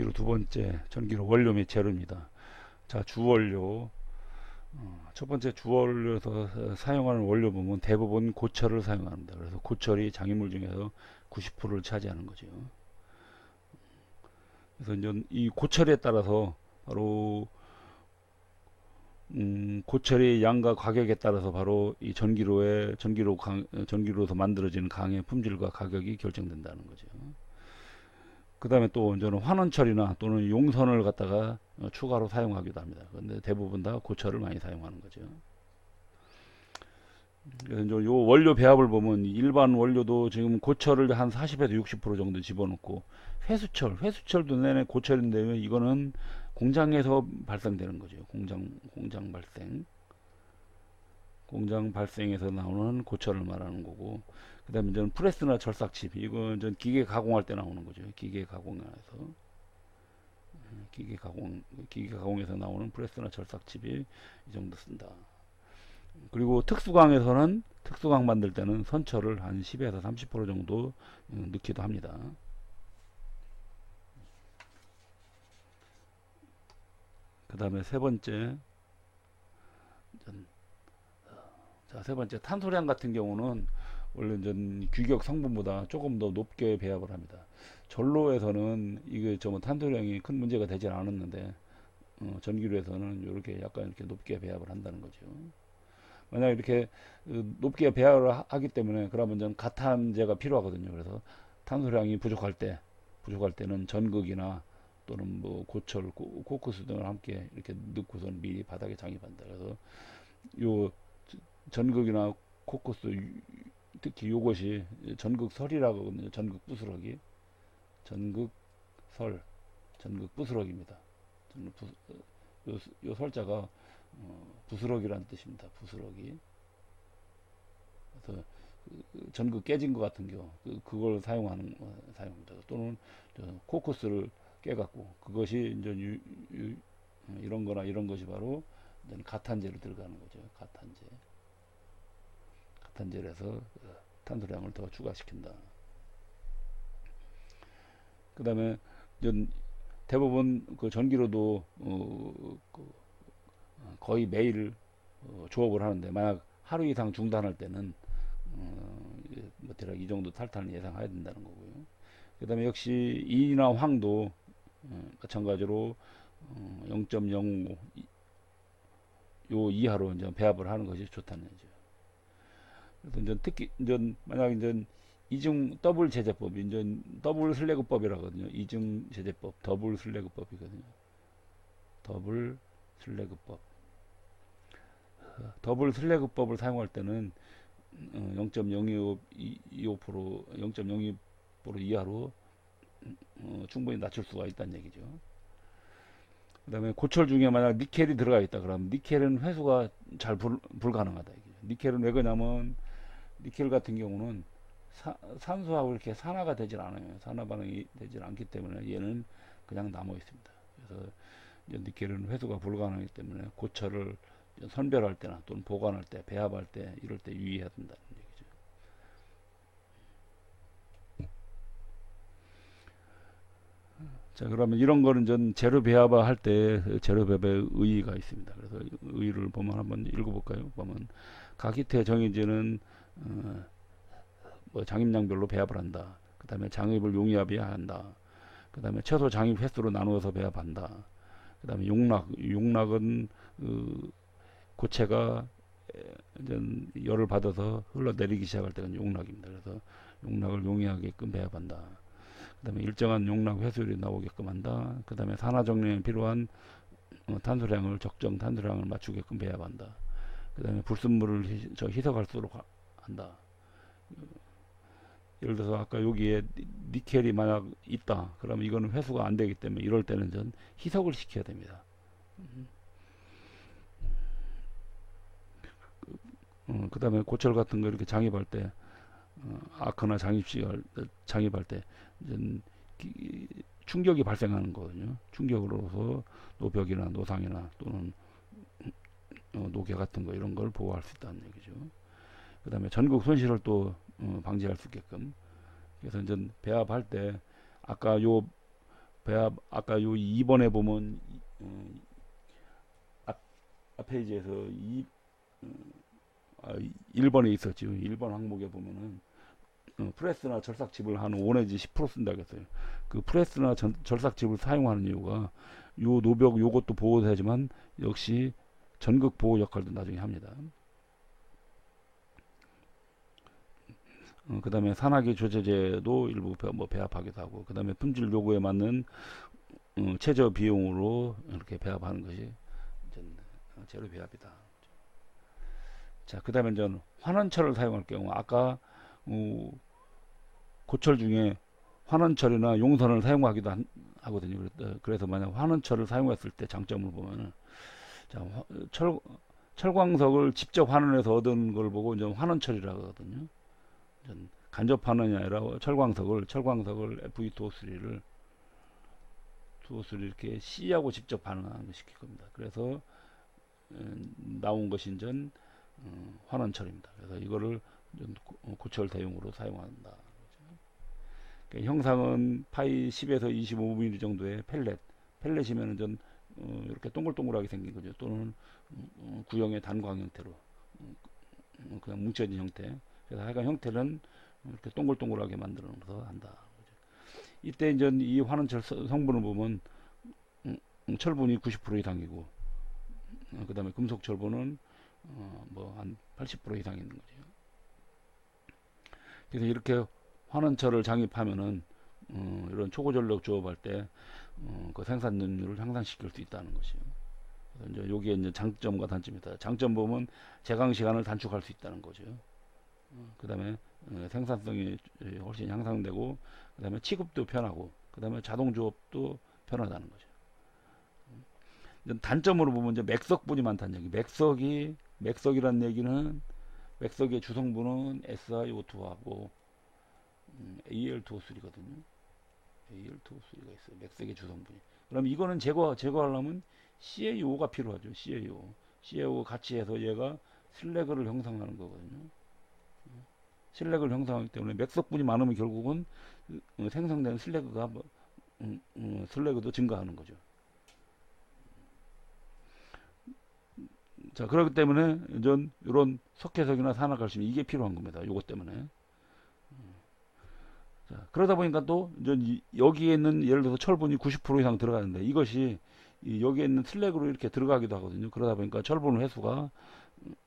전기로 두 번째, 전기로 원료 및 재료입니다. 자, 주원료. 첫 번째 주원료에서 사용하는 원료 부분 대부분 고철을 사용합니다. 그래서 고철이 장유물 중에서 90%를 차지하는 거죠. 그래서 이제 이 고철에 따라서 바로 고철의 양과 가격에 따라서 바로 이 전기로서 만들어지는 강의 품질과 가격이 결정된다는 거죠. 그 다음에 또 저는 환원철이나 또는 용선을 갖다가 추가로 사용하기도 합니다. 그런데 대부분 다 고철을 많이 사용하는 거죠. 그래서 이제 요 원료 배합을 보면 일반 원료도 지금 고철을 한 40에서 60% 정도 집어넣고 회수철도 내내 고철인데 이거는 공장에서 발생되는 거죠. 공장 발생에서 나오는 고철을 말하는 거고, 그 다음에 이제 프레스나 절삭칩, 이건 전 기계 가공할 때 나오는 거죠. 기계 가공에서 나오는 프레스나 절삭칩이 이 정도 쓴다. 그리고 특수광 만들 때는 선철을 한 10에서 30% 정도 넣기도 합니다. 그 다음에 세 번째 탄소량 같은 경우는 원래 전 규격 성분보다 조금 더 높게 배합을 합니다. 전로에서는 이게 탄소량이 큰 문제가 되질 않았는데 전기로에서는 이렇게 약간 이렇게 높게 배합을 한다는 거죠. 만약 이렇게 높게 배합을 하기 때문에 그러면 전 가탄제가 필요하거든요. 그래서 탄소량이 부족할 때는 전극이나 또는 뭐 고철, 코크스 등을 함께 이렇게 넣고선 미리 바닥에 장입한다. 그래서 요 전극이나 코크스, 특히 요것이 전극설이라고 하거든요. 전극 부스럭입니다. 요 설자가 부스럭이라는 뜻입니다. 부스럭이. 그래서 전극 깨진 것 같은 경우 그걸 사용합니다. 또는 코크스를 깨갖고 그것이 이제 이런 거나 이런 것이 바로 가탄제로 들어가는 거죠. 가탄제를 해서 탄소량을 더 추가시킨다. 그 다음에 대부분 그 전기로도 거의 매일 조업을 하는데 만약 하루 이상 중단할 때는 대략 이 정도 탈탄을 예상해야 된다는 거고요. 그 다음에 역시 인이나 황도 마찬가지로 0.05 요 이하로 이제 배합을 하는 것이 좋다는 거죠. 그래서 이제 특히 이제 만약 이제 이중 더블 제재법, 이제 더블 슬래그법이라거든요. 이중 제재법, 더블 슬래그법이거든요. 더블 슬래그법을 사용할 때는 0.02% 이하로 충분히 낮출 수가 있다는 얘기죠. 그 다음에 고철 중에 만약 니켈이 들어가 있다 그러면 니켈은 회수가 잘 불가능하다. 니켈은 왜 그러냐면 니켈 같은 경우는 산소하고 이렇게 산화가 되질 않아요. 산화 반응이 되질 않기 때문에 얘는 그냥 남아 있습니다. 그래서 이제 니켈은 회수가 불가능하기 때문에 고철을 선별할 때나 또는 보관할 때, 배합할 때 이럴 때 유의해야 된다는 얘기죠. 자, 그러면 이런 거는 전 재료 배합을 할 때 재료 배합의 의의가 있습니다. 그래서 의의를 보면 한번 읽어볼까요? 보면 각 히트의 정해지는 뭐 장입량별로 배합을 한다. 그 다음에 장입을 용이합해야 한다. 그 다음에 최소 장입 횟수로 나누어서 배합한다. 그 다음에 용락은 고체가 열을 받아서 흘러내리기 시작할 때가 용락입니다. 그래서 용락을 용이하게끔 배합한다. 그 다음에 일정한 용락 회수율이 나오게끔 한다. 그 다음에 산화 정량에 필요한 탄소량을 적정 탄소량을 맞추게끔 배합한다. 그 다음에 불순물을 희석할 수 있도록 한다. 예를 들어서 아까 여기에 니켈이 만약 있다. 그러면 이거는 회수가 안 되기 때문에 이럴 때는 전 희석을 시켜야 됩니다. 그 다음에 고철 같은 거 이렇게 장입할 때 아크나 장입할 때 충격이 발생하는 거거든요. 충격으로서 노벽이나 노상이나 또는 노개 같은 거 이런 걸 보호할 수 있다는 얘기죠. 그 다음에 전극 손실을 또 방지할 수 있게끔. 그래서 이제 배합할 때 아까 요 배합 아까 요 2번에 보면 앞, 앞 페이지에서 1번에 있었죠. 1번 항목에 보면은 프레스나 절삭집을 한 5 내지 10% 쓴다고 했어요. 그 프레스나 절삭집을 사용하는 이유가 요 노벽 요것도 보호되지만 역시 전극 보호 역할도 나중에 합니다. 그 다음에 산화기 조제제도 일부 배합하기도 하고, 그 다음에 품질 요구에 맞는 최저 비용으로 이렇게 배합하는 것이 재료 배합이다. 자, 그 다음에 이제 환원철을 사용할 경우, 아까 고철 중에 환원철이나 용선을 사용하기도 하거든요. 그래서 만약 환원철을 사용했을 때 장점을 보면은, 자, 철광석을 직접 환원해서 얻은 걸 보고 이제 환원철이라고 하거든요. 간접 환원이 아니라 철광석을 FE2O3를 이렇게 C하고 직접 환원을 시킬 겁니다. 그래서 나온 것이 이제 환원철입니다. 그래서 이거를 고철 대용으로 사용한다. 그러니까 형상은 파이 10에서 25mm 정도의 펠렛이면 전 이렇게 동글동글하게 생긴 거죠. 또는 구형의 단광 형태로 그냥 뭉쳐진 형태. 그래서 하여간 형태는 이렇게 동글동글하게 만들어서 한다. 이때 이제 이 환원철 성분을 보면 철분이 90% 이상이고, 그 다음에 금속 철분은 뭐 한 80% 이상 있는 거죠. 그래서 이렇게 환원철을 장입하면은 이런 초고전력 조업할 때 그 생산률을 향상시킬 수 있다는 것이요. 그래서 이제 여기에 이제 장점과 단점이다. 장점 보면 제강 시간을 단축할 수 있다는 거죠. 그 다음에 생산성이 훨씬 향상되고, 그 다음에 취급도 편하고, 그 다음에 자동 조업도 편하다는 거죠. 단점으로 보면 이제 맥석분이 많다는 얘기. 맥석이란 얘기는 맥석의 주성분은 SiO2하고 Al2O3거든요. Al2O3가 있어요. 맥석의 주성분이. 그럼 이거는 제거하려면 CaO가 필요하죠. CaO 같이 해서 얘가 슬래그를 형성하는 거거든요. 슬래그를 형성하기 때문에 맥석분이 많으면 결국은 생성되는 슬래그가 슬래그도 증가하는 거죠. 자, 그렇기 때문에 전 이런 석회석이나 산화칼슘 이게 필요한 겁니다. 요것 때문에. 자, 그러다 보니까 또 여기에 있는 예를 들어서 철분이 90% 이상 들어가는데 이것이 여기에 있는 슬래그로 이렇게 들어가기도 하거든요. 그러다 보니까 철분 회수가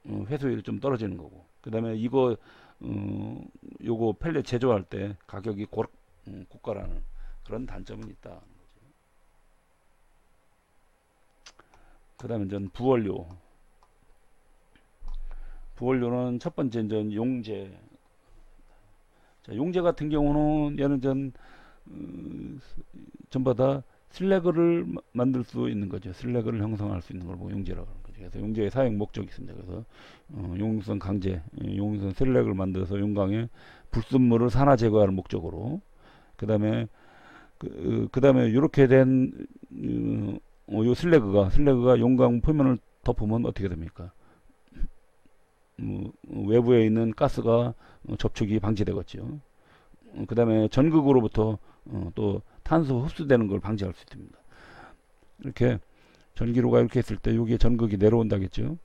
회수율이 좀 떨어지는 거고, 그 다음에 요거 펠렛 제조할 때 가격이 고가라는 그런 단점은 있다. 그 다음에 전 부원료는 첫 번째 용제. 자, 용제 같은 경우는 얘는 전부 다 슬래그를 만들 수 있는 거죠. 슬래그를 형성할 수 있는 걸 보고 용제라고 하는 거죠. 그래서 용제의 사용 목적이 있습니다. 그래서 용융성 강제, 용융성 슬래그를 만들어서 용광에 불순물을 산화 제거하는 목적으로, 그 다음에 이렇게 된 요 슬래그가 용광 표면을 덮으면 어떻게 됩니까? 외부에 있는 가스가 접촉이 방지되겠죠. 그 다음에 전극으로부터 또 탄소 흡수되는 걸 방지할 수 있습니다. 이렇게 전기로가 이렇게 했을 때 여기에 전극이 내려온다겠죠.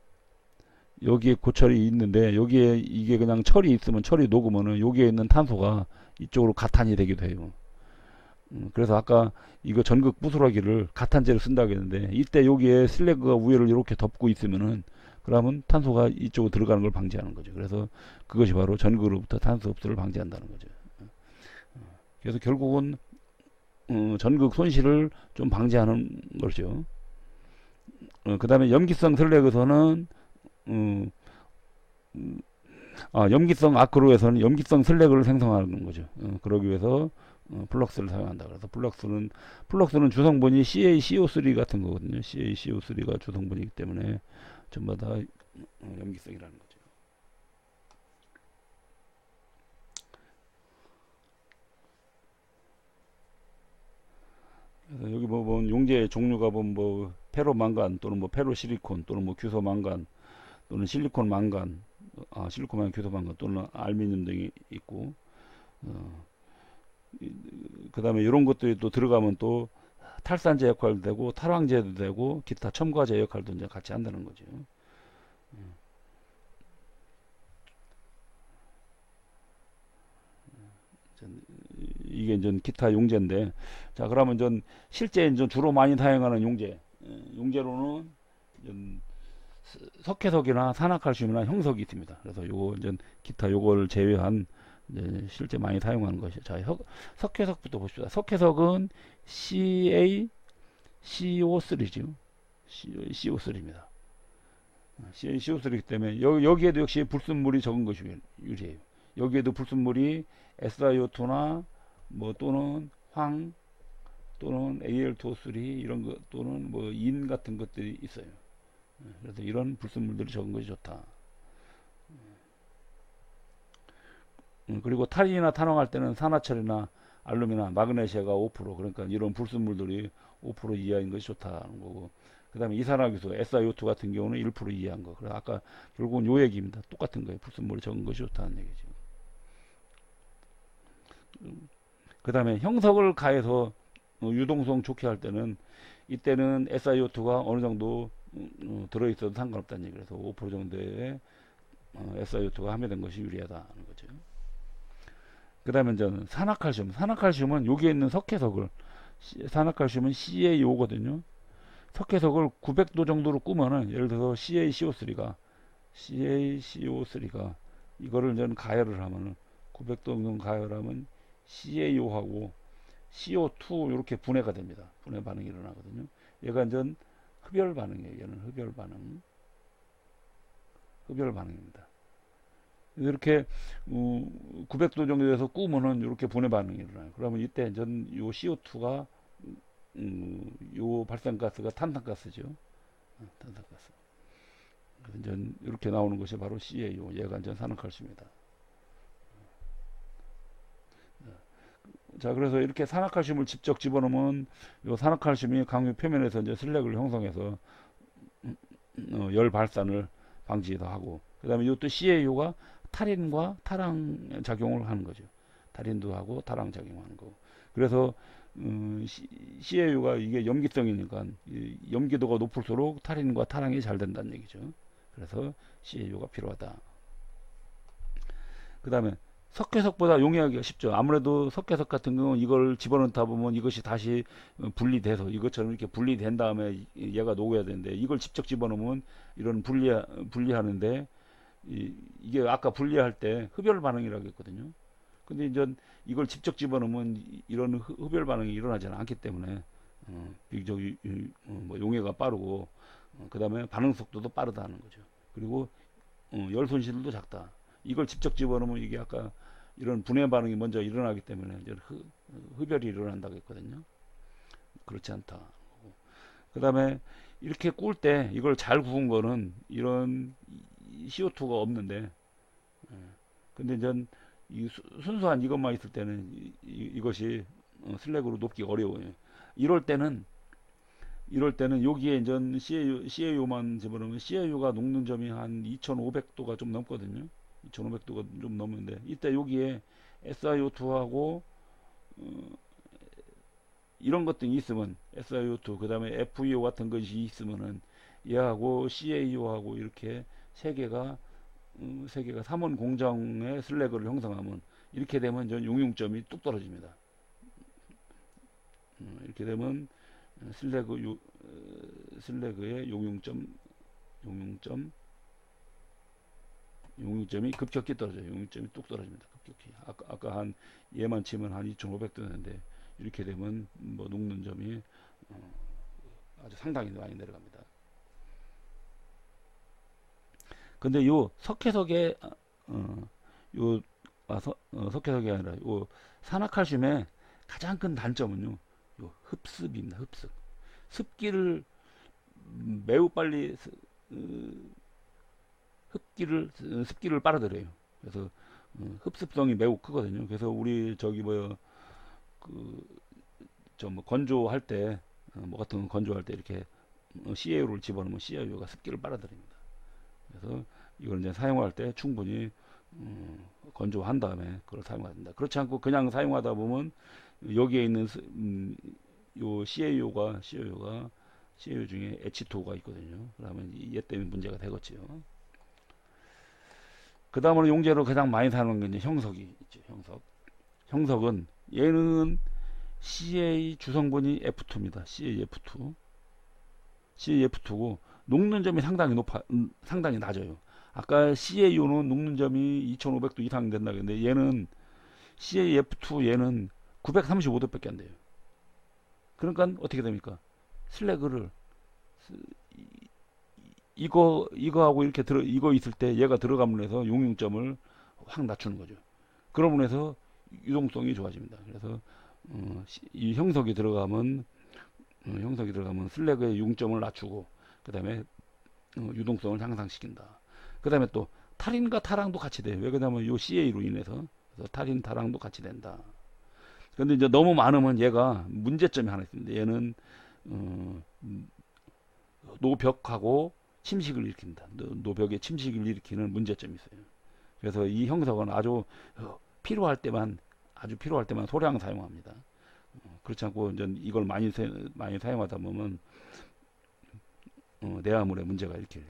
여기에 고철이 있는데 여기에 이게 그냥 철이 있으면 철이 녹으면은 여기에 있는 탄소가 이쪽으로 가탄이 되기도 해요. 그래서 아까 이거 전극 부스러기를 가탄제를 쓴다고 했는데, 이때 여기에 슬래그가 위에를 이렇게 덮고 있으면은 그러면 탄소가 이쪽으로 들어가는 걸 방지하는 거죠. 그래서 그것이 바로 전극으로부터 탄소 흡수를 방지한다는 거죠. 그래서 결국은 전극 손실을 좀 방지하는 거죠. 그 다음에 염기성 슬래그에서는 염기성 아크로에서는 염기성 슬래그를 생성하는 거죠. 그러기 위해서 플럭스를 사용한다. 그래서 플럭스는 주성분이 CaCO3 같은 거거든요. CaCO3가 주성분이기 때문에 전부 다 염기성이라는 거죠. 그래서 여기 보면 용제의 종류가 보면 뭐 페로망간 또는 뭐 페로실리콘 또는 뭐 규소망간 또는 실리콘망간, 실리콘망간, 규소망간 또는 알루미늄 등이 있고, 그 다음에 이런 것들이 또 들어가면 또 탈산제 역할도 되고 탈황제도 되고 기타 첨가제 역할도 이제 같이 한다는 거죠. 이게 이제 기타 용제인데, 자 그러면 전 실제 이제 주로 많이 사용하는 용제, 용제로는 석회석이나 산화칼슘이나 형석이 있습니다. 그래서 요거 이제 기타 요걸 제외한 이제 실제 많이 사용하는 것이, 자 석회석부터 봅시다. 석회석은 CaCO3죠. CO3입니다. CaCO3이기 때문에 여기에도 역시 불순물이 적은 것이 유리해요. 여기에도 불순물이 SiO2나 뭐 또는 황 또는 Al2O3 이런 것 또는 뭐 인 같은 것들이 있어요. 그래서 이런 불순물들이 적은 것이 좋다. 그리고 탈이나 탄황할 때는 산화철이나 알루미나 마그네시아가 5%, 그러니까 이런 불순물들이 5% 이하인 것이 좋다는 거고, 그 다음에 이산화탄소 SiO2 같은 경우는 1% 이하인 거. 그래서 아까 결국은 요 얘기입니다. 똑같은 거예요. 불순물이 적은 것이 좋다는 얘기죠. 그 다음에 형석을 가해서 유동성 좋게 할 때는, 이때는 SiO2가 어느 정도 들어있어도 상관없다는 얘기를 해서 5% 정도의 SiO2가 함유된 것이 유리하다는 거죠. 그 다음에 저는 산화칼슘. 산화칼슘은 여기에 있는 석회석을, 산화칼슘은 CaO거든요. 석회석을 900도 정도로 꾸면은, 예를 들어서 CaCO3가 이거를 저는 가열을 하면은 900도 정도 가열하면 CaO하고 CO2 이렇게 분해가 됩니다. 분해 반응이 일어나거든요. 얘가 이제 흡열 반응이에요. 얘는 흡열 반응입니다. 이렇게 900도 정도에서 구우면은 이렇게 분해 반응이 일어나요. 그러면 이때 전 요 CO2가 요 발생가스가 탄산가스죠. 탄산가스. 그래서 이제 이렇게 나오는 것이 바로 CaO. 얘가 이제 산화칼슘이다. 자, 그래서 이렇게 산화칼슘을 직접 집어넣으면 요 산화칼슘이 강유 표면에서 이제 슬랙을 형성해서 열 발산을 방지도 하고, 그 다음에 이것도 CaO가 탈인과 탈황 작용을 하는 거죠. 탈인도 하고 탈황 작용하는 거고. 그래서 CaO가 이게 염기성이니까 염기도가 높을수록 탈인과 탈황이 잘 된다는 얘기죠. 그래서 CaO가 필요하다. 그 다음에 석회석보다 용이하기가 쉽죠. 아무래도 석회석 같은 경우는 이걸 집어넣다 보면 이것이 다시 분리돼서 이것처럼 이렇게 분리된 다음에 얘가 녹아야 되는데, 이걸 직접 집어넣으면 이런 분리하는데 이게 아까 분리할 때 흡열 반응이라고 했거든요. 근데 이제 이걸 직접 집어넣으면 이런 흡열 반응이 일어나지 않기 때문에 비교적 뭐 용해가 빠르고, 그 다음에 반응 속도도 빠르다는 거죠. 그리고 열 손실도 작다. 이걸 직접 집어넣으면 이게 아까 이런 분해 반응이 먼저 일어나기 때문에 이제 흡열이 일어난다고 했거든요. 그렇지 않다. 그 다음에 이렇게 구울 때 이걸 잘 구운 거는 이런 CO2가 없는데, 근데 이제 이 순수한 이것만 있을 때는 이것이 슬랙으로 녹기가 어려워요. 이럴 때는 여기에 이제 CaO만 집어넣으면 CaO가 녹는 점이 한 2500도가 좀 넘거든요. 2500도가 좀 넘는데, 이때 여기에 SiO2하고 이런 것들이 있으면 SiO2 그 다음에 FeO 같은 것이 있으면은 얘하고 CaO하고 이렇게 세 개가 삼원 공정의 슬래그를 형성하면, 이렇게 되면 전 용융점이 뚝 떨어집니다. 이렇게 되면 슬래그의 용융점이 급격히 떨어져요. 용융점이 뚝 떨어집니다. 급격히. 아까 한 얘만 치면 한 2500도였는데 이렇게 되면 뭐 녹는 점이 아주 상당히 많이 내려갑니다. 근데 요 석회석의 석회석이 아니라 요 산화칼슘의 가장 큰 단점은요, 요 흡습입니다. 습기를 매우 빨리 습기를 빨아들여요. 그래서 흡습성이 매우 크거든요. 그래서 우리 저기 뭐 건조할 때 뭐 같은 거 건조할 때 이렇게 CaO를 집어넣으면 CaO가 습기를 빨아들입니다. 그래서 이걸 이제 사용할 때 충분히 건조한 다음에 그걸 사용해야 된다. 그렇지 않고 그냥 사용하다 보면 여기에 있는 요 CAO 중에 H2가 있거든요. 그러면 얘 때문에 문제가 되겠지요. 그 다음으로 용재로 가장 많이 사용하는 게 이제 형석이 있죠. 형석은 얘는 CA 주성분이 F2입니다. CAF2고 녹는 점이 상당히 낮아요. 아까 CAU는 녹는 점이 2500도 이상 된다 그랬는데 얘는 CAF2 얘는 935도밖에 안 돼요. 그러니까 어떻게 됩니까? 슬래그를 이거하고 이렇게 이거 있을 때 얘가 들어가면 해서 용융점을 확 낮추는 거죠. 그러면 해서 유동성이 좋아집니다. 그래서 이 형석이 들어가면 슬래그의 융점을 낮추고 그 다음에 유동성을 향상시킨다. 그 다음에 또 탈인과 타랑도 같이 돼요. 왜 그러냐면 요 CA로 인해서 그래서 탈인 타랑도 같이 된다. 근데 이제 너무 많으면 얘가 문제점이 하나 있습니다. 얘는 노벽하고 침식을 일으킨다. 노벽에 침식을 일으키는 문제점이 있어요. 그래서 이 형석은 아주 필요할 때만 소량 사용합니다. 그렇지 않고 이제 이걸 많이 사용하다 보면 내화물에 문제가 일으켜요.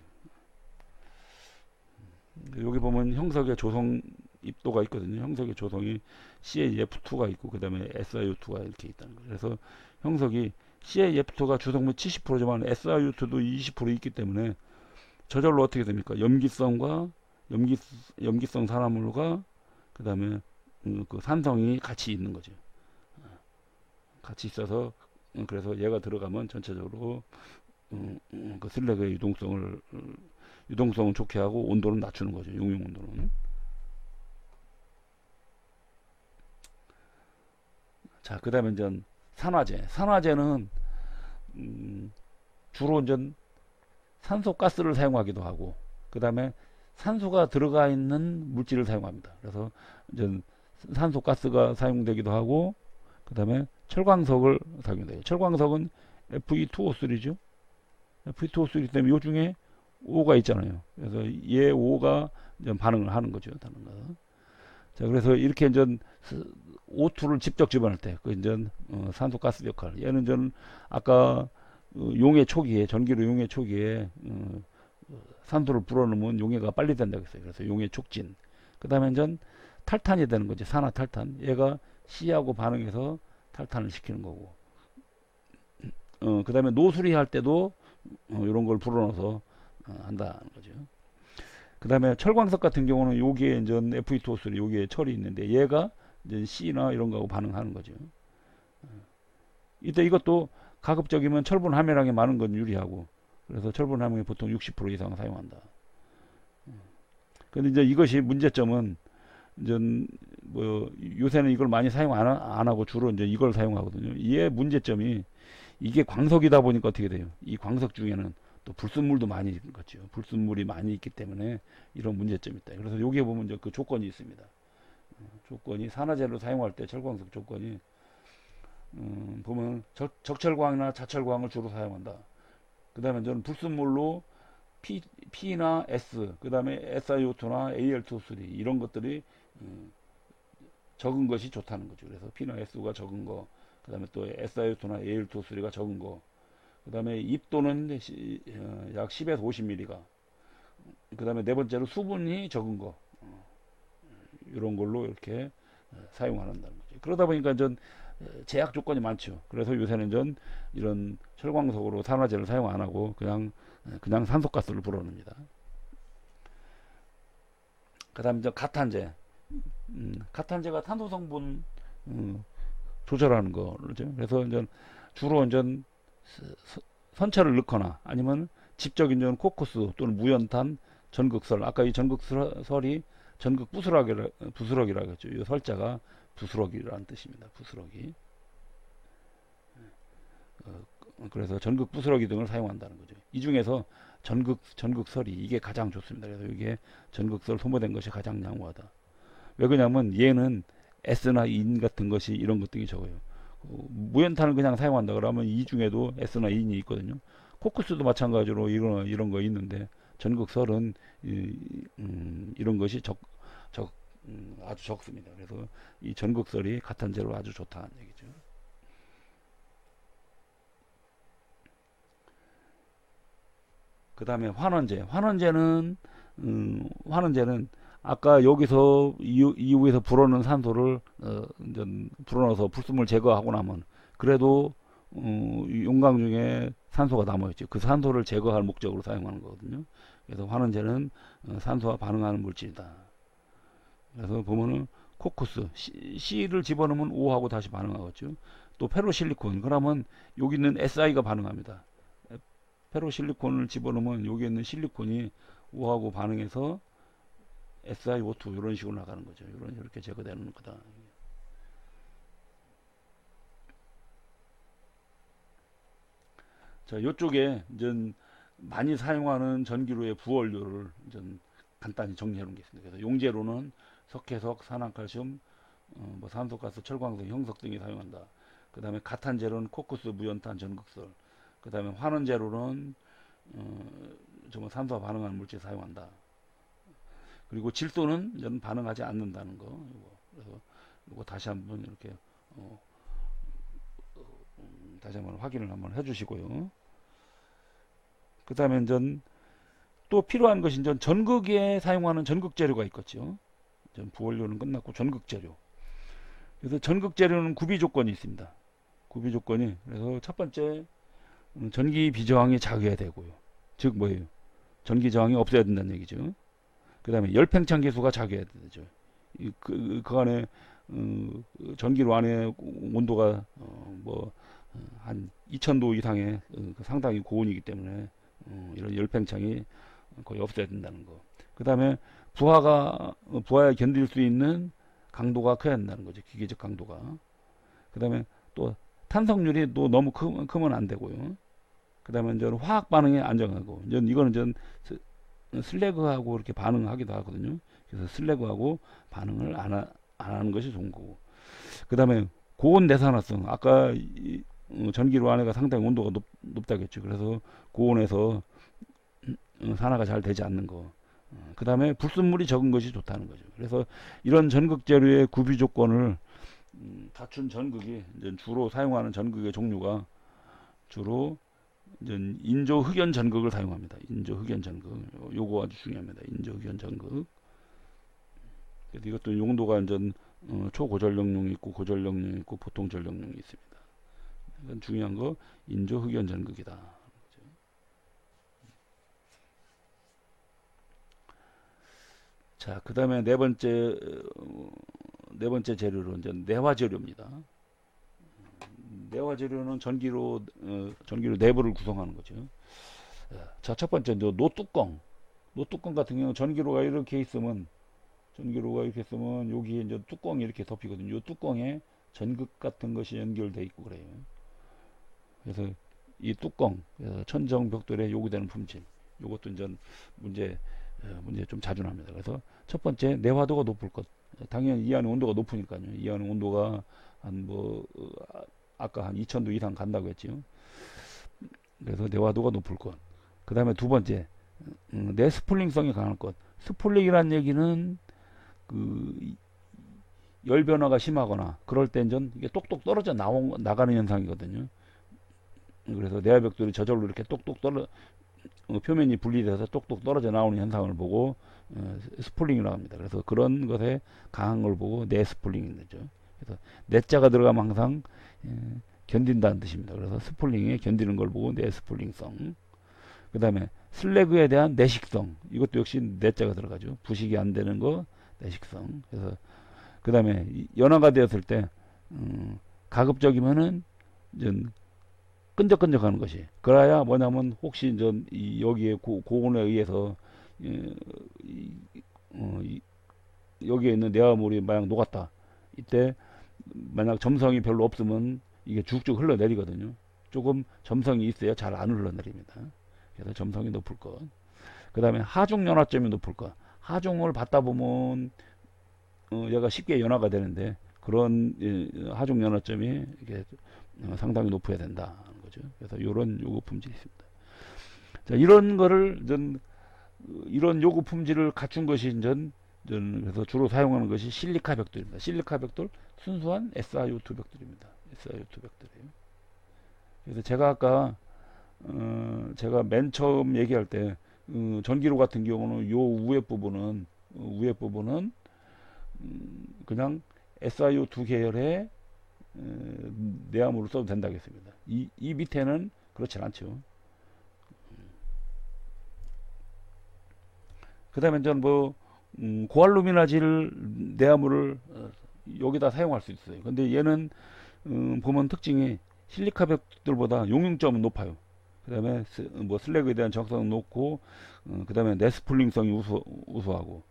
여기 보면 형석의 조성 입도가 있거든요. 형석의 조성이 CAF2가 있고 그 다음에 SiO2가 이렇게 있다는 거예요. 그래서 형석이 CAF2가 주성분 70%지만 SiO2도 20% 있기 때문에 저절로 어떻게 됩니까? 염기성 산화물과 그 다음에 그 산성이 같이 있는 거죠. 같이 있어서 그래서 얘가 들어가면 전체적으로 그 슬래그의 유동성을 좋게 하고 온도를 낮추는 거죠. 용융 온도는. 자, 그 다음에 이제 산화제는 주로 이제 산소 가스를 사용하기도 하고 그 다음에 산소가 들어가 있는 물질을 사용합니다. 그래서 이제 산소 가스가 사용되기도 하고 그 다음에 철광석을 사용돼요. 철광석은 Fe2O3죠. Fe2O3 때문에 요 중에 O가 있잖아요. 그래서 얘 O가 이제 반응을 하는 거죠. 자, 그래서 이렇게 이제 O2를 직접 집어넣을 때, 그 이제 산소 가스 역할. 얘는 전 아까 전기료 용해 초기에 산소를 불어넣으면 용해가 빨리 된다고 했어요. 그래서 용해 촉진. 그 다음에 이제 탈탄이 되는 거지. 산화탈탄. 얘가 C하고 반응해서 탈탄을 시키는 거고. 그 다음에 노수리 할 때도 이런 걸 불어넣어서 한다는 거죠. 그 다음에 철광석 같은 경우는 여기에 이제 Fe2O3 여기에 철이 있는데 얘가 이제 C나 이런 거하고 반응하는 거죠. 이때 이것도 가급적이면 철분 함유량이 많은 건 유리하고 그래서 철분 함유량이 보통 60% 이상 사용한다. 근데 이제 이것이 문제점은 이제 뭐 요새는 이걸 많이 사용 안 하고 주로 이제 이걸 사용하거든요. 이의 문제점이 이게 광석이다 보니까 어떻게 돼요? 이 광석 중에는 또 불순물도 많이 있겠죠. 불순물이 많이 있기 때문에 이런 문제점이 있다. 그래서 여기에 보면 이제 그 조건이 있습니다. 조건이 산화제로 사용할 때 철광석 조건이 보면 적철광이나 자철광을 주로 사용한다. 그 다음에 저는 불순물로 P나 S, 그 다음에 SiO2나 Al2O3 이런 것들이 적은 것이 좋다는 거죠. 그래서 P나 S가 적은 거, 그 다음에 또 SiO2나 Al2O3가 적은 거, 그 다음에 입도는 약 10에서 50ml가, 그 다음에 네 번째로 수분이 적은 거, 이런 걸로 이렇게 사용한다는 거죠. 그러다 보니까 전 제약 조건이 많죠. 그래서 요새는 전 이런 철광석으로 산화제를 사용 안 하고 그냥 산소가스를 불어넣습니다. 그 다음에 이제 가탄제. 가탄제가 탄소 성분 조절하는 거죠. 그래서 이제 주로 이제 선체를 넣거나 아니면 직접 이제 코코스 또는 무연탄 전극설. 아까 이 전극설이 전극 부스러기라고 했죠. 이 설자가 부스러기라는 뜻입니다. 부스러기. 그래서 전극 부스러기 등을 사용한다는 거죠. 이 중에서 전극설이 이게 가장 좋습니다. 그래서 이게 전극설 소모된 것이 가장 양호하다. 왜 그러냐면 얘는 S나 인 같은 것이 이런 것들이 적어요. 무연탄을 그냥 사용한다 그러면 이 중에도 S나 인이 있거든요. 코크스도 마찬가지로 이런 거 있는데 전극설은 이런 것이 아주 적습니다. 그래서 이 전극설이 가탄제로 아주 좋다는 얘기죠. 그 다음에 환원제. 환원제는 아까 여기서 이후에서 불어넣은 산소를 이제 불어넣어서 불순물 제거하고 나면 그래도 용광 중에 산소가 남아있죠. 그 산소를 제거할 목적으로 사용하는 거거든요. 그래서 환원제는 산소와 반응하는 물질이다. 그래서 보면은 코쿠스 C를 집어넣으면 O하고 다시 반응하겠죠. 또 페로실리콘 그러면 여기 있는 SI가 반응합니다. 페로실리콘을 집어넣으면 여기 있는 실리콘이 O하고 반응해서 SiO2 이런 식으로 나가는 거죠. 이렇게 제거되는 거다. 자, 이쪽에 이제 많이 사용하는 전기료의 부원료를 이제 간단히 정리해 놓은 게 있습니다. 그래서 용재료는 석회석, 산화칼슘, 뭐 산소가스, 철광석, 형석 등이 사용한다. 그 다음에 가탄재료는 코쿠스, 무연탄, 전극설. 그 다음에 환원재료는 정말 산소와 반응하는 물질 사용한다. 그리고 질소는 이제 반응하지 않는다는 거. 그래서 이거 다시 한번 이렇게 다시 한번 확인을 한번 해주시고요. 그 다음에 이제 또 필요한 것이 이제 전극에 사용하는 전극 재료가 있겠죠. 부원료는 끝났고 전극 재료. 그래서 전극 재료는 구비 조건이 있습니다. 구비 조건이 그래서 첫 번째 전기 비저항이 작아야 되고요. 즉 뭐예요? 전기 저항이 없어야 된다는 얘기죠. 그 다음에 열팽창 계수가 작아야 되죠. 그 안에 전기로 안에 온도가 뭐 한 2000도 이상의 상당히 고온이기 때문에 이런 열팽창이 거의 없어야 된다는 거. 그 다음에 부하에 견딜 수 있는 강도가 커야 된다는 거죠. 기계적 강도가. 그 다음에 또 탄성률이 또 너무 크면 안 되고요. 그 다음에 이제 화학 반응에 안정하고, 이거는 전 슬래그하고 이렇게 반응하기도 하거든요. 그래서 슬래그하고 반응을 안 하는 것이 좋은 거고. 그 다음에 고온 내산화성. 아까 전기로 안에가 상당히 온도가 높다겠죠. 그래서 고온에서 산화가 잘 되지 않는 거. 그 다음에 불순물이 적은 것이 좋다는 거죠. 그래서 이런 전극 재료의 구비 조건을 갖춘 전극이 이제 주로 사용하는 전극의 종류가 주로 이제 인조 흑연 전극을 사용합니다. 인조 흑연 전극. 요거 아주 중요합니다. 인조 흑연 전극. 그래서 이것도 용도가 이제 초고전력용이 있고 고전력용이 있고 보통 전력용이 있습니다. 이건 중요한 거 인조 흑연 전극이다. 자, 그 다음에 네 번째 재료로 이제 내화 재료입니다. 내화 재료는 전기로 내부를 구성하는 거죠. 자, 첫 번째 노뚜껑. 노뚜껑 같은 경우는 전기로가 이렇게 있으면 여기에 이제 뚜껑이 이렇게 덮이거든요. 이 뚜껑에 전극 같은 것이 연결되어 있고 그래요. 그래서 이 뚜껑, 천정 벽돌에 요구되는 품질, 요것도 이제 문제 좀 자주 납니다. 그래서 첫 번째 내화도가 높을 것. 당연히 이 안에 온도가 높으니까요. 이 안에 온도가 아까 한 2000도 이상 간다고 했지요. 그래서 내화도가 높을 것. 그 다음에 두 번째, 내스플링성이 강할 것. 스플링이란 얘기는 열 변화가 심하거나 그럴 땐 이게 똑똑 떨어져 나가는 현상이거든요. 그래서 내화벽돌이 저절로 이렇게 똑똑 표면이 분리돼서 똑똑 떨어져 나오는 현상을 보고 스플링이라고 합니다. 그래서 그런 것에 강한 걸 보고 내스플링이 되죠. 그래서 내자가 들어가면 항상 견딘다는 뜻입니다. 그래서 스플링에 견디는 걸 보고 내스플링성. 그 다음에 슬래그에 대한 내식성. 이것도 역시 내자가 들어가죠. 부식이 안 되는 거 내식성. 그래서 그 다음에 연화가 되었을 때 가급적이면은 끈적끈적하는 것이. 그래야 뭐냐면 혹시 여기에 고온에 의해서 여기에 있는 내화물이 만약 녹았다. 이때 만약 점성이 별로 없으면 이게 쭉쭉 흘러내리거든요. 조금 점성이 있어야 잘 안 흘러내립니다. 그래서 점성이 높을 것. 그 다음에 하중 연화점이 높을 것. 하중을 받다 보면 얘가 쉽게 연화가 되는데 그런 하중 연화점이 이게 상당히 높아야 된다. 그래서 이런 요구 품질이 있습니다. 자, 이런 거를 이런 요구 품질을 갖춘 것이 그래서 주로 사용하는 것이 실리카 벽돌입니다. 실리카 벽돌 순수한 SiO2 벽돌입니다. SiO2 벽돌이에요. 그래서 제가 아까 제가 맨 처음 얘기할 때 전기료 같은 경우는 요 위에 부분은 그냥 SiO2 계열의 내암으로 써도 된다고 했습니다. 이 밑에는 그렇지 않죠. 그 다음에 저는 뭐 고알루미나질 내암을 여기다 사용할 수 있어요. 근데 얘는 보면 특징이 실리카 벽들보다 용융점은 높아요. 그 다음에 뭐 슬래그에 대한 적성은 높고 그 다음에 네스플링성이 우수하고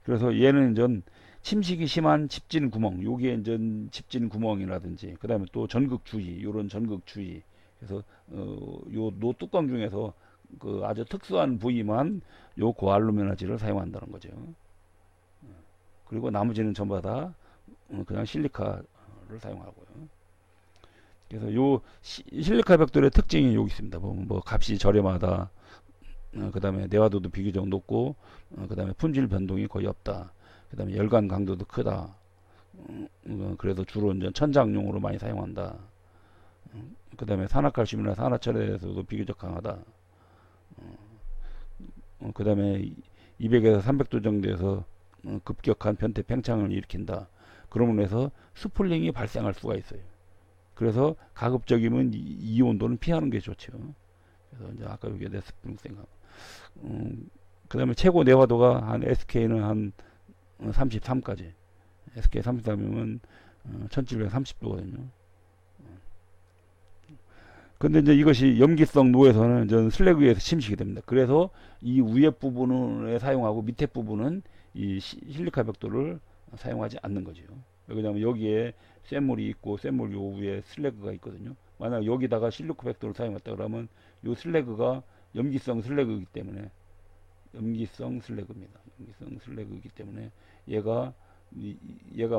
그래서 얘는 전 침식이 심한 집진 구멍, 여기에 전 집진 구멍이라든지 그 다음에 또 전극 주위, 요런 전극 주위, 그래서 요 노뚜껑 중에서 그 아주 특수한 부위만 요 고알루미나질을 사용한다는 거죠. 그리고 나머지는 전부 다 그냥 실리카를 사용하고요. 그래서 요 실리카 벽돌의 특징이 여기 있습니다. 뭐 값이 저렴하다. 그 다음에 내화도도 비교적 높고, 그 다음에 품질 변동이 거의 없다. 그 다음에 열간 강도도 크다. 그래서 주로 이제 천장용으로 많이 사용한다. 그 다음에 산화칼슘이나 산화철에서도 비교적 강하다. 그 다음에 200에서 300도 정도에서 급격한 변태 팽창을 일으킨다. 그러면 해서 스플링이 발생할 수가 있어요. 그래서 가급적이면 이 온도는 피하는 게 좋죠. 그래서 이제 아까 여기에 스프링 생각. 그 다음에 최고 내화도가 한 SK는 한 33까지. SK 33이면 1730도거든요. 근데 이제 이것이 염기성 노에서는 전 슬래그에서 침식이 됩니다. 그래서 이 위에 부분을 사용하고 밑에 부분은 이 실리카 벽돌을 사용하지 않는 거죠. 왜냐하면 여기에 쇳물이 있고 쇳물 요 위에 슬래그가 있거든요. 만약 여기다가 실리카 벽돌을 사용했다 그러면 요 슬래그가 염기성 슬래그이기 때문에 염기성 슬래그입니다. 염기성 슬래그이기 때문에 얘가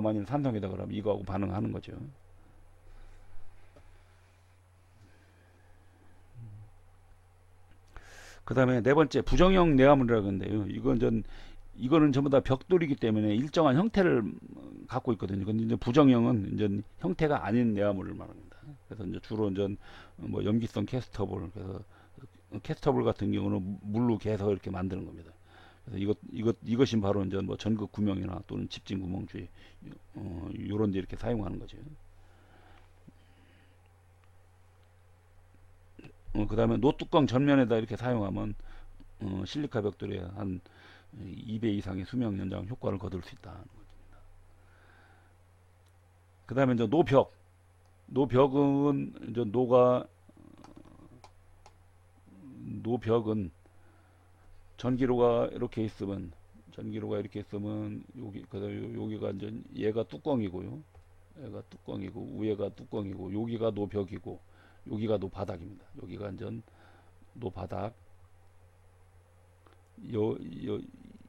만약 산성이다 그러면 이거하고 반응하는 거죠. 그 다음에 네 번째 부정형 내화물이라고 하는데요. 이거는 전부 다 벽돌이기 때문에 일정한 형태를 갖고 있거든요. 근데 이제 부정형은 이제 형태가 아닌 내화물을 말합니다. 그래서 이제 주로 이제 뭐 염기성 캐스터볼, 그래서 캐스터볼 같은 경우는 물로 개서 이렇게 만드는 겁니다. 그래서 이것이 바로 이제 뭐 전극 구멍이나 또는 집진 구멍주의 요런 데 이렇게 사용하는 거죠. 그 다음에 노뚜껑 전면에다 이렇게 사용하면 실리카 벽돌에 한 2배 이상의 수명 연장 효과를 거둘 수 있다. 그 다음에 이제 노벽은 이제 노벽은 전기로가 이렇게 있으면 여기가 이제 얘가 뚜껑이고요. 얘가 뚜껑이고 위에가 뚜껑이고 여기가 노벽이고 여기가 노바닥입니다. 여기가 이제 노바닥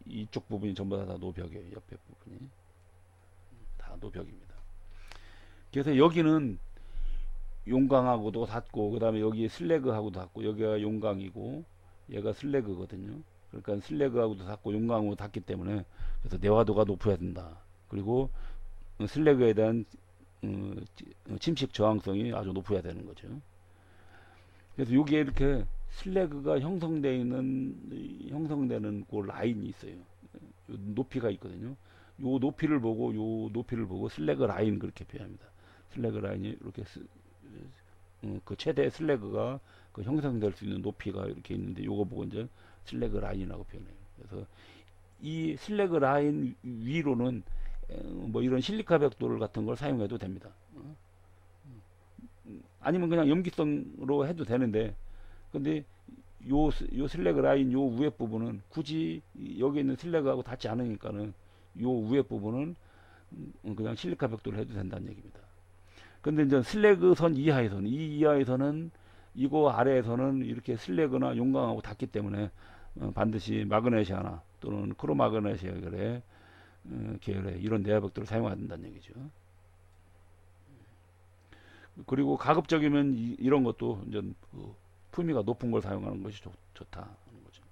이쪽 부분이 전부 다 노벽이에요. 옆에 부분이 다 노벽입니다. 그래서 여기는 용광하고도 닿고 그 다음에 여기 슬래그하고도 닿고 여기가 용광이고 얘가 슬래그거든요. 그러니까 슬래그하고도 닿고 용광하고 닿기 때문에 그래서 내화도가 높아야 된다. 그리고 슬래그에 대한 침식 저항성이 아주 높아야 되는 거죠. 그래서 여기에 이렇게 슬래그가 형성되는 그 라인이 있어요. 높이가 있거든요. 요 높이를 보고 슬래그 라인 그렇게 표현합니다. 슬래그 라인이 이렇게 그 최대 슬래그가 그 형성될 수 있는 높이가 이렇게 있는데 요거 보고 이제 슬래그 라인이라고 표현해요. 그래서 이 슬래그 라인 위로는 뭐 이런 실리카 벽돌 같은 걸 사용해도 됩니다. 아니면 그냥 염기성으로 해도 되는데 근데 요 슬래그 라인 요 위에 부분은 굳이 여기 있는 슬래그하고 닿지 않으니까는 요 위에 부분은 그냥 실리카 벽돌을 해도 된다는 얘기입니다. 근데 이제 슬래그 선 이하에서는 이거 아래에서는 이렇게 슬래그나 용광하고 닿기 때문에 반드시 마그네시아나 또는 크로마그네시아 계열의 이런 내화벽돌을 사용해야 된다는 얘기죠. 그리고 가급적이면 이런 것도 이제 그 품위가 높은 걸 사용하는 것이 좋다는 거죠.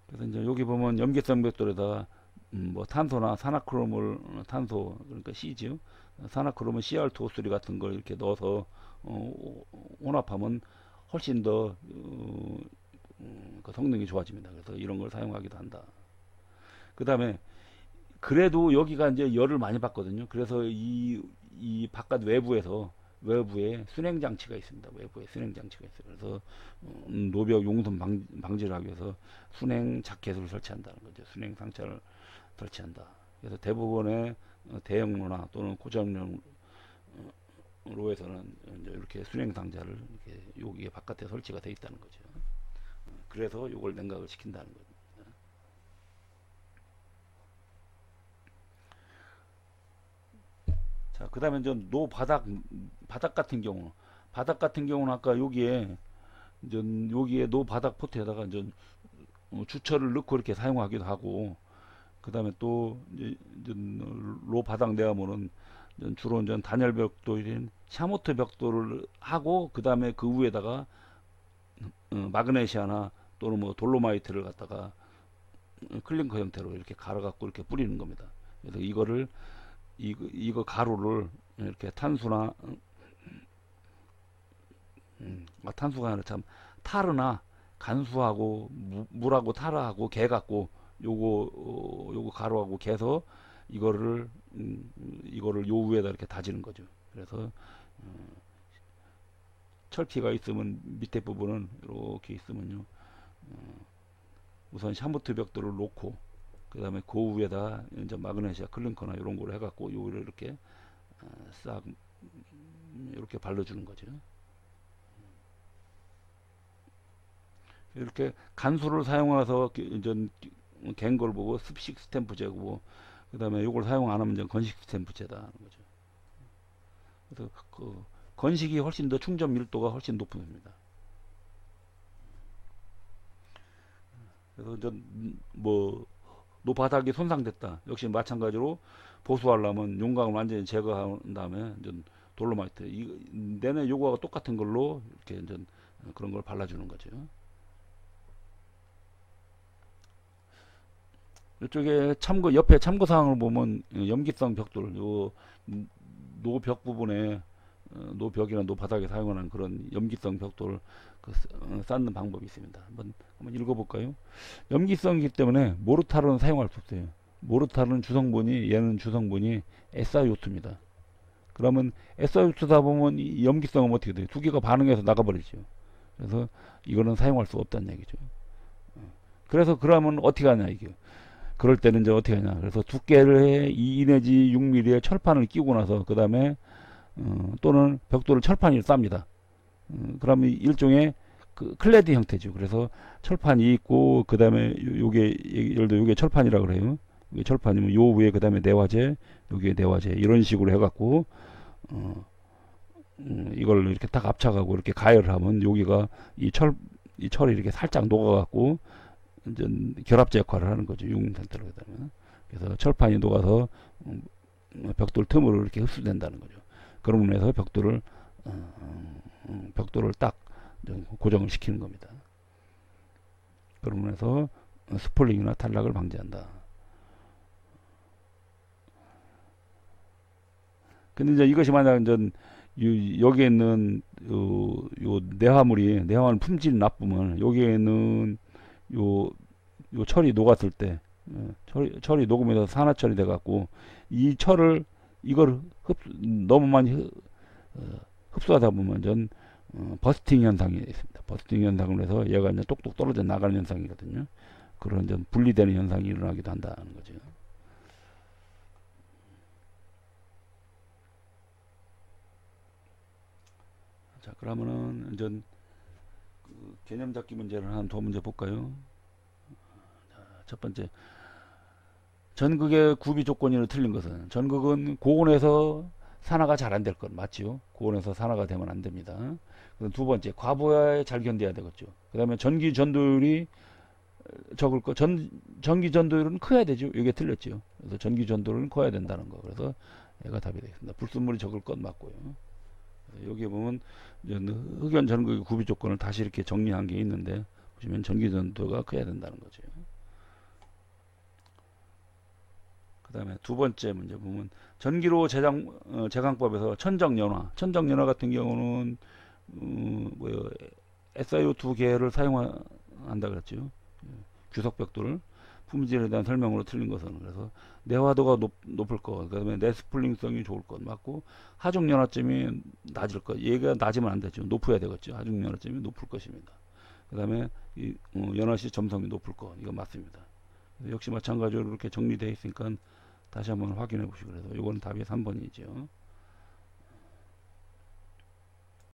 그래서 이제 여기 보면 염기성 벽돌에다가 뭐 탄소나 탄소 그러니까 C죠. 산화크롬은 CR2O3 같은 걸 이렇게 넣어서 혼합하면 훨씬 더 그 성능이 좋아집니다. 그래서 이런 걸 사용하기도 한다. 그 다음에 그래도 여기가 이제 열을 많이 받거든요. 그래서 이 바깥 외부에 순행 장치가 있습니다. 외부에 순행 장치가 있어요. 그래서 노벽 용선 방지를 하기 위해서 순행 자켓을 설치한다는 거죠. 순행 상자를 설치한다. 그래서 대부분의 대형로나 또는 고장용 로에서는 이제 이렇게 순행 상자를 이렇게 여기에 바깥에 설치가 되어 있다는 거죠. 그래서 이걸 냉각을 시킨다는 거죠. 자, 그 다음에 이제 바닥 같은 경우는 아까 여기에 노바닥 포트에다가 이제 주철을 넣고 이렇게 사용하기도 하고, 그 다음에 또 이제 로바닥 내화물은 주로 이제 단열 벽돌인 샤모트 벽돌을 하고, 그 다음에 그 위에다가 마그네시아나 또는 뭐 돌로마이트를 갖다가 클링커 형태로 이렇게 갈아갖고 이렇게 뿌리는 겁니다. 그래서 이거 가루를 이렇게 탄수가 아니라 참 타르나 간수하고 물하고 타르하고 개 갖고 요거 가루하고 개서 이거를 요 위에다 이렇게 다지는 거죠. 그래서 철피가 있으면 밑에 부분은 이렇게 있으면요, 우선 샤무트 벽돌을 놓고 그 다음에 그 위에다 이제 마그네시아 클링커나 이런 거를 해갖고 요를 이렇게 싹 이렇게 발라주는 거죠. 이렇게 간수를 사용해서 이제 갠 걸 보고 습식 스탬프제고, 그 다음에 이걸 사용 안 하면 이제 건식 스탬프제다 하는 거죠. 그래서 그 건식이 훨씬 더 충전 밀도가 훨씬 높습니다. 그래서 이제 뭐 노바닥이 손상됐다. 역시 마찬가지로 보수하려면 용광을 완전히 제거한 다음에 이제 돌로마이트 내내 요거하고 똑같은 걸로 이렇게 이제 그런 걸 발라주는 거죠. 이쪽에 옆에 참고 사항을 보면 염기성 벽돌, 요 노벽 부분에 노벽이나 노바닥에 사용하는 그런 염기성 벽돌을 쌓는 방법이 있습니다. 한번 읽어볼까요? 염기성이기 때문에 모르타르는 사용할 수 없어요. 모르타르는 얘는 주성분이 SiO2입니다. 그러면 SiO2다 보면 이 염기성은 어떻게 돼요? 두 개가 반응해서 나가버리죠. 그래서 이거는 사용할 수 없다는 얘기죠. 그래서 그러면 어떻게 하냐 이게. 그럴 때는 이제 어떻게 하냐. 그래서 두께를 2 내지 6mm의 철판을 끼고 나서 그 다음에 또는 벽돌을 철판 위에 쌉니다. 그러면 일종의 그 클레드 형태죠. 그래서 철판이 있고 그 다음에 요게 예를 들어 요게 철판이라 그래요. 이게 철판이면 요 위에 그 다음에 내화재, 요게 내화재 이런 식으로 해갖고 이걸 이렇게 딱 압착하고 이렇게 가열을 하면 여기가 이 철이 이렇게 살짝 녹아갖고 이제 결합제 역할을 하는 거죠. 융 상태로 되면. 그래서 철판이 녹아서 벽돌 틈으로 이렇게 흡수된다는 거죠. 그런 면에서 벽돌을 딱 고정을 시키는 겁니다. 그런 면에서 스폴링이나 탈락을 방지한다. 근데 이제 이것이 만약 이제 여기에 있는 요 내화물 품질이 나쁘면 여기에 있는 요 철이 녹았을 때 철이 녹으면서 산화철이 돼 갖고 이 철을 이걸 너무 많이 흡수하다 보면 전 버스팅 현상이 있습니다. 버스팅 현상을 해서 얘가 이제 똑똑 떨어져 나가는 현상이거든요. 그런 좀 분리되는 현상이 일어나기도 한다는 거죠. 자, 그러면은 이제 그 개념 잡기 문제를 한 두 문제 볼까요? 자, 첫 번째, 전극의 구비 조건이 틀린 것은, 전극은 고온에서 산화가 잘 안 될 것 맞지요? 고온에서 산화가 되면 안 됩니다. 두 번째, 과부하에 잘 견뎌야 되겠죠. 그 다음에 전기 전도율이 적을 거, 전기 전도율은 커야 되죠. 이게 틀렸죠. 그래서 전기 전도율은 커야 된다는 거. 그래서 얘가 답이 되겠습니다. 불순물이 적을 것 맞고요. 여기 보면 흑연 전극의 구비 조건을 다시 이렇게 정리한 게 있는데 보시면 전기 전도가 커야 된다는 거죠. 다음에 두 번째 문제 보면 전기료 제강법에서 천정연화 같은 경우는 뭐요 SiO2 계열을 사용한다 그랬죠. 규석벽돌 품질에 대한 설명으로 틀린 것은 그래서 내화도가 높을 것, 그다음에 내스플링성이 좋을 것 맞고 하중연화점이 낮을 것. 얘가 낮으면 안 되죠. 높아야 되겠죠. 하중연화점이 높을 것입니다. 그다음에 연화시 점성이 높을 것. 이거 맞습니다. 역시 마찬가지로 이렇게 정리되어 있으니까 다시 한번 확인해 보시고 그래서 이건 답이 3번이죠.